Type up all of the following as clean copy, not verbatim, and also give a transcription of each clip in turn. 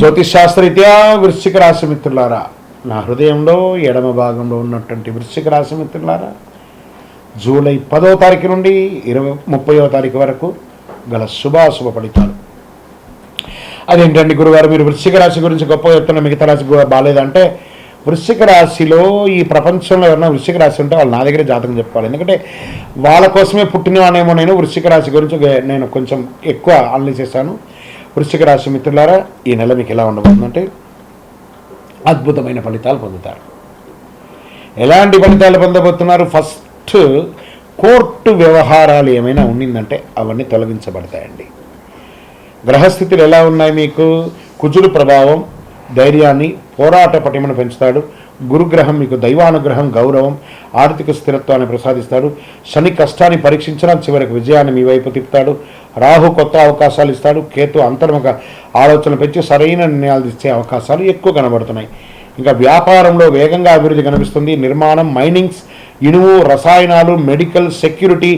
జ్యోతిషాస్త్రరీత్యా వృశ్చిక రాశి మిత్రులారా, నా హృదయంలో ఎడమ భాగంలో ఉన్నటువంటి వృశ్చిక రాశి మిత్రులారా, జూలై 10వ తారీఖు నుండి 30వ తారీఖు వరకు గల శుభాశుభ ఫలితాలు. అదేంటండి గురుగారు, మీరు వృశ్చిక రాశి గురించి గొప్ప చెప్తున్న మిగతా రాశి బాగాలేదంటే, వృశ్చిక రాశిలో ఈ ప్రపంచంలో ఎవరైనా వృశ్చిక రాశి ఉంటే వాళ్ళు నా దగ్గర జాతకం చెప్పుకోవాలి. ఎందుకంటే వాళ్ళ కోసమే పుట్టినవానేమో. నేను వృశ్చిక రాశి గురించి నేను కొంచెం ఎక్కువ ఆలోచన చేశాను. వృశ్చిక రాశి మిత్రులారా, ఈ నెల మీకు ఎలా ఉండబోతుందంటే అద్భుతమైన ఫలితాలు పొందుతారు. ఎలాంటి ఫలితాలు పొందబోతున్నారు? ఫస్ట్, కోర్టు వ్యవహారాలు ఏమైనా ఉండిందంటే అవన్నీ తొలగించబడతాయండి. గ్రహస్థితులు ఎలా ఉన్నాయి మీకు? కుజుడు ప్రభావం ధైర్యాన్ని, పోరాట పటిమను పెంచుతాడు. గురుగ్రహం మీకు దైవానుగ్రహం, గౌరవం, ఆర్థిక స్థిరత్వాన్ని ప్రసాదిస్తాడు. శని కష్టాన్ని పరీక్షించినా చివరికి విజయాన్ని మీ వైపు తిప్పుతాడు. రాహు కొత్త అవకాశాలు ఇస్తాడు. కేతు అంతర్ముఖ ఆలోచనలు పెంచి సరైన నిర్ణయాలు ఇచ్చే అవకాశాలు ఎక్కువ కనబడుతున్నాయి. ఇంకా వ్యాపారంలో వేగంగా అభివృద్ధి కనిపిస్తుంది. నిర్మాణం, మైనింగ్స్, ఇనుము, రసాయనాలు, మెడికల్, సెక్యూరిటీ,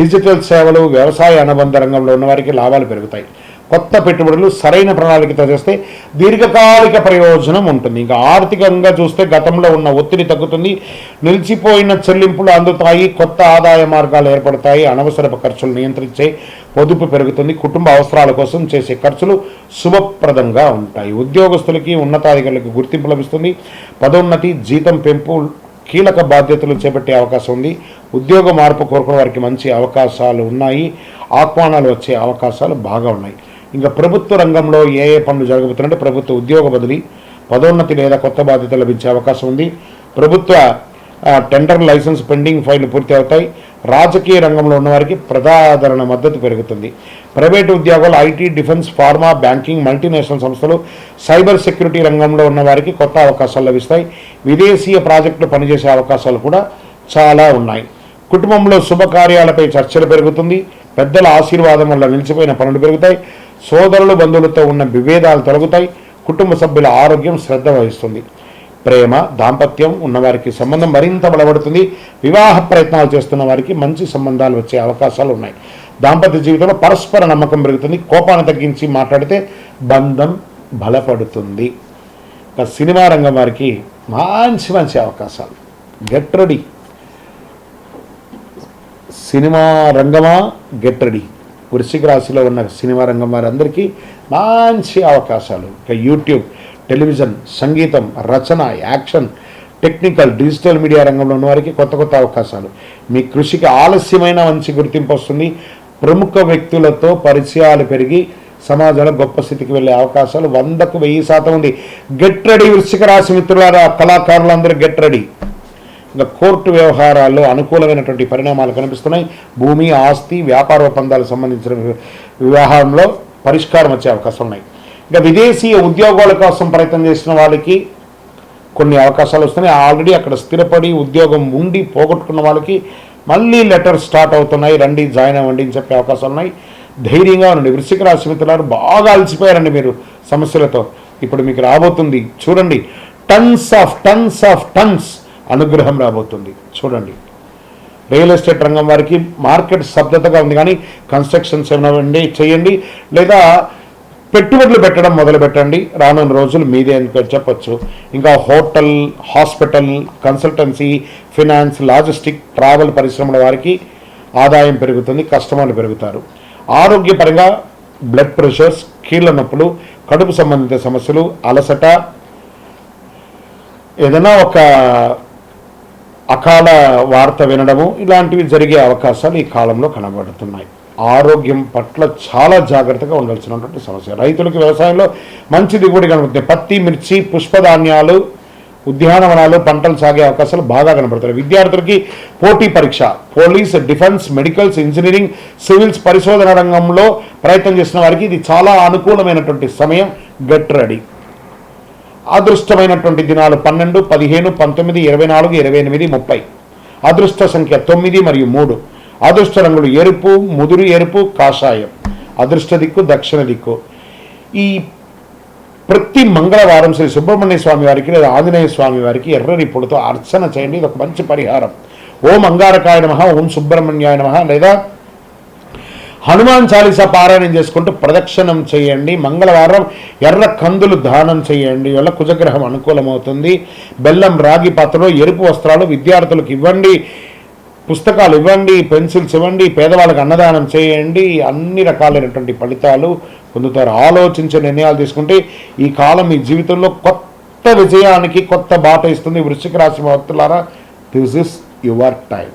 డిజిటల్ సేవలు, వ్యవసాయ అనుబంధ రంగంలో ఉన్నవారికి లాభాలు పెరుగుతాయి. కొత్త పెట్టుబడులు సరైన ప్రణాళికతో చేస్తే దీర్ఘకాలిక ప్రయోజనం ఉంటుంది. ఇంకా ఆర్థికంగా చూస్తే గతంలో ఉన్న ఒత్తిడి తగ్గుతుంది. నిలిచిపోయిన చెల్లింపులు అందుతాయి. కొత్త ఆదాయ మార్గాలు ఏర్పడతాయి. అనవసరపు ఖర్చులు నియంత్రించే పొదుపు పెరుగుతుంది. కుటుంబ అవసరాల కోసం చేసే ఖర్చులు శుభప్రదంగా ఉంటాయి. ఉద్యోగస్తులకి, ఉన్నతాధికారులకు గుర్తింపు లభిస్తుంది. పదోన్నతి, జీతం పెంపు, కీలక బాధ్యతలు చేపట్టే అవకాశం ఉంది. ఉద్యోగ మార్పు కోరుకునే వారికి మంచి అవకాశాలు ఉన్నాయి. ఆహ్వానాలు వచ్చే అవకాశాలు బాగా ఉన్నాయి. ఇంకా ప్రభుత్వ రంగంలో ఏ పనులు జరగబోతున్నాయంటే, ప్రభుత్వ ఉద్యోగ బదిలీ, పదోన్నతి లేదా కొత్త బాధ్యత లభించే అవకాశం ఉంది. ప్రభుత్వ టెండర్ లైసెన్స్ పెండింగ్ ఫైళ్లు పూర్తి అవుతాయి. రాజకీయ రంగంలో ఉన్నవారికి ప్రజాదరణ మద్దతు పెరుగుతుంది. ప్రైవేటు ఉద్యోగాలు, IT, defence, pharma, banking, multinational సంస్థలు, సైబర్ సెక్యూరిటీ రంగంలో ఉన్నవారికి కొత్త అవకాశాలు లభిస్తాయి. విదేశీయ ప్రాజెక్టులు పనిచేసే అవకాశాలు కూడా చాలా ఉన్నాయి. కుటుంబంలో శుభకార్యాలపై చర్చలు పెరుగుతుంది. పెద్దల ఆశీర్వాదం వల్ల నిలిచిపోయిన పనులు పెరుగుతాయి. సోదరులు, బంధువులతో ఉన్న విభేదాలు తొలగుతాయి. కుటుంబ సభ్యుల ఆరోగ్యం శ్రద్ధ వహిస్తుంది. ప్రేమ, దాంపత్యం ఉన్నవారికి సంబంధం మరింత బలపడుతుంది. వివాహ ప్రయత్నాలు చేస్తున్న వారికి మంచి సంబంధాలు వచ్చే అవకాశాలు ఉన్నాయి. దాంపత్య జీవితంలో పరస్పర నమ్మకం పెరుగుతుంది. కోపాన్ని తగ్గించి మాట్లాడితే బంధం బలపడుతుంది. సినిమా రంగం వారికి మంచి మంచి అవకాశాలు. Get ready. సినిమా రంగమా, గెట్ రెడీ. వృశ్చిక రాశిలో ఉన్న సినిమా రంగం వారందరికీ మంచి అవకాశాలు. ఇక యూట్యూబ్, టెలివిజన్, సంగీతం, రచన, యాక్షన్, టెక్నికల్, డిజిటల్ మీడియా రంగంలో ఉన్నవారికి కొత్త కొత్త అవకాశాలు. మీ కృషికి ఆలస్యమైన మంచి గుర్తింపు వస్తుంది. ప్రముఖ వ్యక్తులతో పరిచయాలు పెరిగి సమాజంలో గొప్ప స్థితికి వెళ్ళే అవకాశాలు 100కు 1000% ఉంది. గెట్ రెడీ వృశ్చిక రాశి మిత్రులారా, కళాకారులందరూ గెట్ రెడీ. ఇంకా కోర్టు వ్యవహారాల్లో అనుకూలమైనటువంటి పరిణామాలు కనిపిస్తున్నాయి. భూమి, ఆస్తి, వ్యాపార ఒప్పందాలకు సంబంధించిన వివాహంలో పరిష్కారం వచ్చే అవకాశం ఉన్నాయి. ఇంకా విదేశీయ ఉద్యోగాల కోసం ప్రయత్నం చేసిన వాళ్ళకి కొన్ని అవకాశాలు వస్తున్నాయి. ఆల్రెడీ అక్కడ స్థిరపడి ఉద్యోగం ఉండి పోగొట్టుకున్న వాళ్ళకి మళ్ళీ లెటర్ స్టార్ట్ అవుతున్నాయి. రండి, జాయిన్ అవ్వండి అని చెప్పే అవకాశాలు ఉన్నాయి. ధైర్యంగా ఉండండి. వృశ్చిక రాశి మిత్రులారు, బాగా అలసిపోయారండి మీరు సమస్యలతో. ఇప్పుడు మీకు రాబోతుంది చూడండి, టన్స్ ఆఫ్ టన్స్ అనుగ్రహం రాబోతుంది. చూడండి, రియల్ ఎస్టేట్ రంగం వారికి మార్కెట్ స్తబ్దతగా ఉంది, కానీ కన్స్ట్రక్షన్స్ ఏమైనా చేయండి లేదా పెట్టుబడులు పెట్టడం మొదలు పెట్టండి. రానున్న రోజులు మీదే అని చెప్పచ్చు. ఇంకా hotel, hospital, consultancy, finance, logistic, travel పరిశ్రమల వారికి ఆదాయం పెరుగుతుంది. కస్టమర్లు పెరుగుతారు. ఆరోగ్యపరంగా బ్లడ్ ప్రెషర్స్, కీళ్ళ నొప్పులు, కడుపు సంబంధిత సమస్యలు, అలసట, ఏదైనా ఒక అకాల వార్త వినడము, ఇలాంటివి జరిగే అవకాశాలు ఈ కాలంలో కనబడుతున్నాయి. ఆరోగ్యం పట్ల చాలా జాగ్రత్తగా ఉండాల్సినటువంటి సమస్య. రైతులకు వ్యవసాయంలో మంచి దిగుబడి కనబడుతుంది. పత్తి, మిర్చి, పుష్పధాన్యాలు, ఉద్యానవనాలు పంటలు సాగే అవకాశాలు బాగా కనబడుతున్నాయి. విద్యార్థులకి పోటీ పరీక్ష, police, defence, medicals, engineering, civils, పరిశోధన రంగంలో ప్రయత్నం చేసిన వారికి ఇది చాలా అనుకూలమైనటువంటి సమయం. Get ready. అదృష్టమైనటువంటి దినాలు 12, 15, 19, 24, 28, 30. అదృష్ట సంఖ్య 9 మరియు 3. అదృష్ట రంగులు ఎరుపు, ముదురు ఎరుపు, కాషాయం. అదృష్ట దిక్కు దక్షిణ దిక్కు. ఈ ప్రతి మంగళవారం శ్రీ సుబ్రహ్మణ్య స్వామి వారికి లేదా ఆంజనేయ స్వామి వారికి ఎర్రని పొడితో అర్చన చేయండి. ఇది ఒక మంచి పరిహారం. ఓం అంగారకాయ నమః, ఓం సుబ్రహ్మణ్యాయ నమః లేదా హనుమాన్ చాలీసా పారాయణం చేసుకుంటూ ప్రదక్షిణం చేయండి. మంగళవారం ఎర్ర కందులు దానం చేయండి, వల్ల కుజగ్రహం అనుకూలమవుతుంది. బెల్లం, రాగి పాత్రలో ఎరుపు వస్త్రాలు విద్యార్థులకు ఇవ్వండి, పుస్తకాలు ఇవ్వండి, పెన్సిల్స్ ఇవ్వండి, పేదవాళ్ళకి అన్నదానం చేయండి. అన్ని రకాలైనటువంటి ఫలితాలు పొందుతారు. ఆలోచించే నిర్ణయాలు తీసుకుంటే ఈ కాలం మీ జీవితంలో కొత్త విజయానికి కొత్త బాట ఇస్తుంది. వృశ్చిక రాశి భక్తులారా, దిస్ ఇస్ యువర్ టైం.